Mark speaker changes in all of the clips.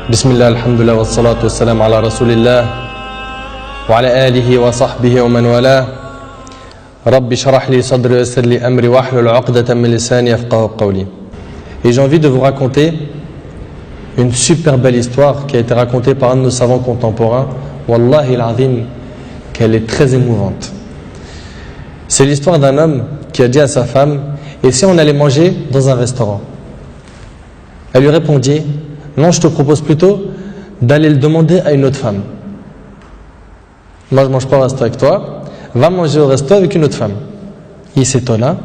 Speaker 1: بسم الله الحمد لله والصلاة والسلام على رسول الله وعلى آله وصحبه ومن والاه رب اشرح لي صدري ويسر لي أمري واحلل عقدة من لساني يفقهوا قولي. Et j'ai envie de vous raconter une super belle histoire qui a été racontée par un de nos savants contemporains. Wallahi al-azim, qu'elle est très émouvante. C'est l'histoire d'un homme qui a dit à sa femme: et si on allait manger dans un restaurant? Elle lui répondit: non, je te propose plutôt d'aller le demander à une autre femme. Moi je mange pas au resto avec toi, va manger au resto avec une autre femme. Il s'étonna,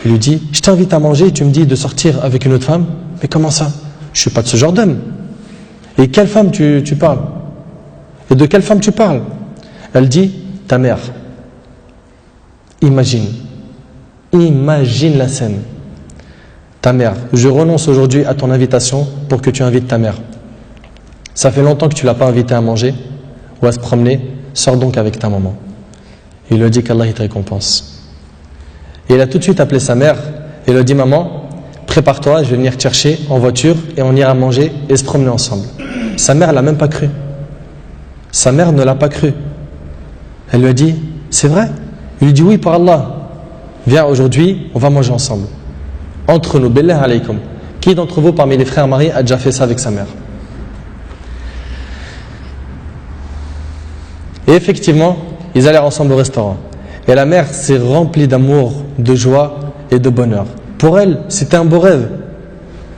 Speaker 1: il lui dit: je t'invite à manger et tu me dis de sortir avec une autre femme? Mais comment ça? Je suis pas de ce genre d'homme. Et quelle femme tu parles? Et de quelle femme tu parles? Elle dit: ta mère. Imagine la scène. Ta mère, je renonce aujourd'hui à ton invitation pour que tu invites ta mère. Ça fait longtemps que tu ne l'as pas invitée à manger ou à se promener, sors donc avec ta maman. Il lui dit qu'Allah te récompense. Et il a tout de suite appelé sa mère et lui a dit: maman, prépare-toi, je vais venir te chercher en voiture et on ira manger et se promener ensemble. Sa mère ne l'a même pas cru. Sa mère ne l'a pas cru. Elle lui a dit: c'est vrai? Il lui dit: oui, par Allah. Viens, aujourd'hui, on va manger ensemble. Entre nous, billah alaykum. Qui d'entre vous parmi les frères mariés a déjà fait ça avec sa mère? Et effectivement, ils allèrent ensemble au restaurant. Et la mère s'est remplie d'amour, de joie et de bonheur. Pour elle, c'était un beau rêve.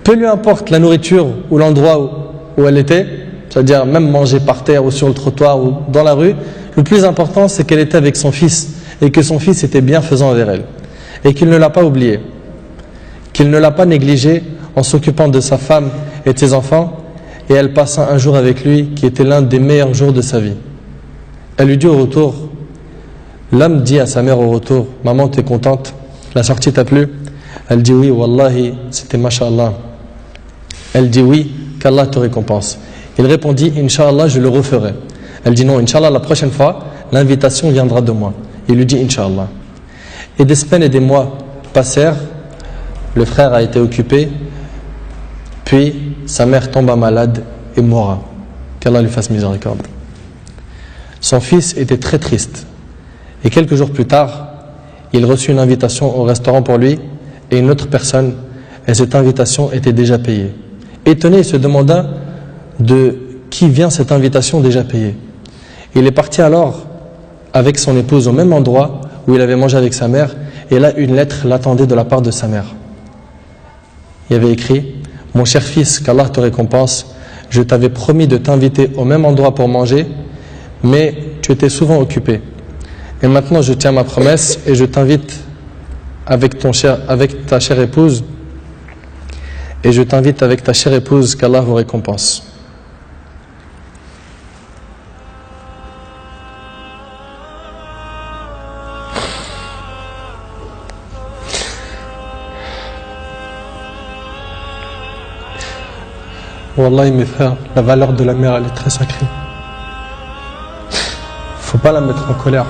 Speaker 1: Peu lui importe la nourriture ou l'endroit où elle était, c'est-à-dire même manger par terre ou sur le trottoir ou dans la rue, le plus important c'est qu'elle était avec son fils et que son fils était bienfaisant envers elle. Et qu'il ne l'a pas oublié, qu'il ne l'a pas négligé en s'occupant de sa femme et de ses enfants, et elle passa un jour avec lui qui était l'un des meilleurs jours de sa vie. Elle lui dit au retour, l'homme dit à sa mère au retour: maman, tu es contente? La sortie t'a plu? Elle dit: oui, wallahi, c'était masha'Allah. Elle dit: oui, qu'Allah te récompense. Il répondit: Inch'Allah, je le referai. Elle dit: non, Inch'Allah, la prochaine fois, l'invitation viendra de moi. Il lui dit: Inch'Allah. Et des semaines et des mois passèrent, le frère a été occupé, puis sa mère tomba malade et mourra. Qu'Allah lui fasse miséricorde. Son fils était très triste. Et quelques jours plus tard, il reçut une invitation au restaurant pour lui et une autre personne, et cette invitation était déjà payée. Étonné, il se demanda de qui vient cette invitation déjà payée. Il est parti alors avec son épouse au même endroit où il avait mangé avec sa mère, et là une lettre l'attendait de la part de sa mère. Il y avait écrit: mon cher fils, qu'Allah te récompense, je t'avais promis de t'inviter au même endroit pour manger, mais tu étais souvent occupé. Et maintenant je tiens ma promesse et je t'invite avec ta chère épouse, et je t'invite avec ta chère épouse, qu'Allah vous récompense. Wallahi mes frères, la valeur de la mère elle est très sacrée. Faut pas la mettre en colère.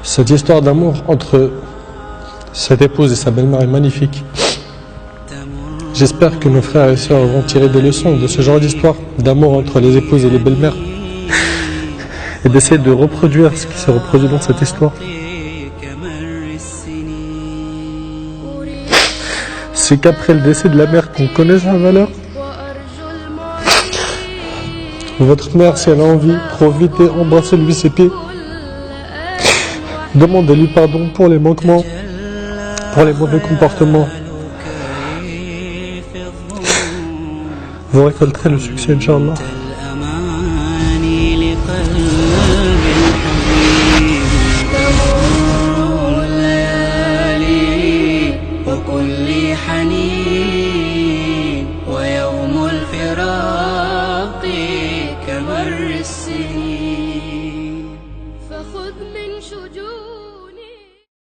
Speaker 1: Cette histoire d'amour entre cette épouse et sa belle-mère est magnifique. J'espère que nos frères et sœurs vont tirer des leçons de ce genre d'histoire d'amour entre les épouses et les belles-mères et d'essayer de reproduire ce qui s'est reproduit dans cette histoire. C'est qu'après le décès de la mère qu'on connaît sa valeur. Votre mère, si elle a envie, profitez, embrassez-lui ses pieds. Demandez-lui pardon pour les manquements, pour les mauvais comportements. Vous récolterez le succès, Inch'Allah.